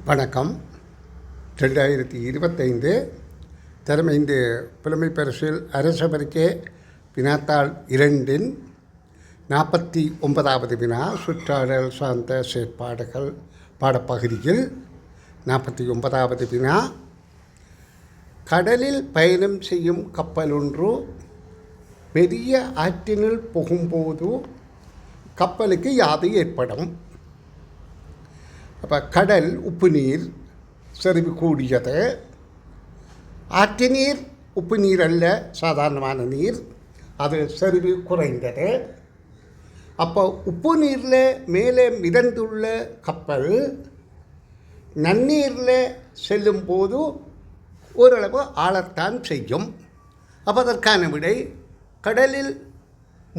வணக்கம். 2025 தரம் 5 புலமைப் பரிசில் அரச பரீட்சை வினாத்தாள் 2 49வது வினா சுற்றாடல் சார்ந்த செயற்பாடுகள் பாடப்பகுதியில் 49வது வினா. கடலில் பயணம் செய்யும் கப்பல் ஒன்று பெரிய ஆற்றினுள் புகும்போது கப்பலுக்கு யாது ஏற்படும்? அப்போ கடல் உப்பு நீர் செறிவு கூடியது, ஆற்று நீர் உப்பு நீர் அல்ல, சாதாரணமான நீர், அது செறிவு குறைந்தது. அப்போ உப்பு நீரில் மேலே மிதந்துள்ள கப்பல் நன்னீரில் செல்லும்போது ஓரளவு ஆழத்தான் செய்யும். அப்போ அதற்கான விடை கடலில்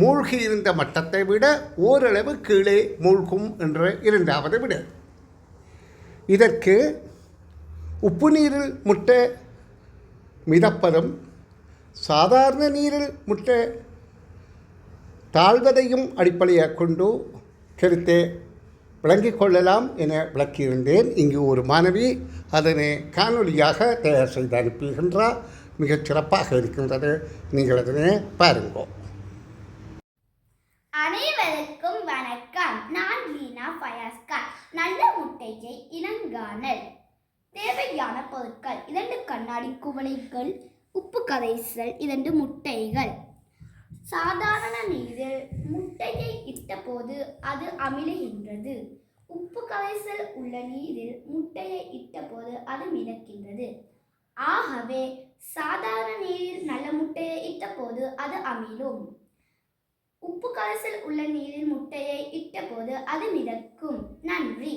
மூழ்கி இருந்த மட்டத்தை விட ஓரளவு கீழே மூழ்கும் என்ற இரண்டாவது விடை. இதற்கு உப்பு நீரில் முட்டை மிதப்பதும் சாதாரண நீரில் முட்டை தாழ்வதையும் அடிப்படையாக கொண்டு கருத்தை விளங்கிக் கொள்ளலாம் என விளக்கியிருந்தேன். இங்கு ஒரு மாணவி அதனை காணொலியாக தயார் செய்து அனுப்புகின்றார். மிகச் சிறப்பாக இருக்கின்றது. நீங்கள் அதனை பாருங்கோ. அனைவருக்கும் வணக்கம். நான் லீனா ஃபயாஸ்கார். நல்ல முட்டையை இனங்காணல். தேவையான பொருட்கள்: 2 கண்ணாடி குவளைகள், உப்பு கரைசல் 2 முட்டைகள். சாதாரண நீரில் முட்டையை இட்டபோது அது அமிழுகின்றது. உப்பு கரைசல் உள்ள நீரில் முட்டையை இட்டபோது அது மிதக்கின்றது. ஆகவே சாதாரண நீரில் நல்ல முட்டையை இட்டபோது அது அமிழும். உப்பு கரைசல் உள்ள நீரில் முட்டையை இட்டபோது அது மிதக்கும். நன்றி.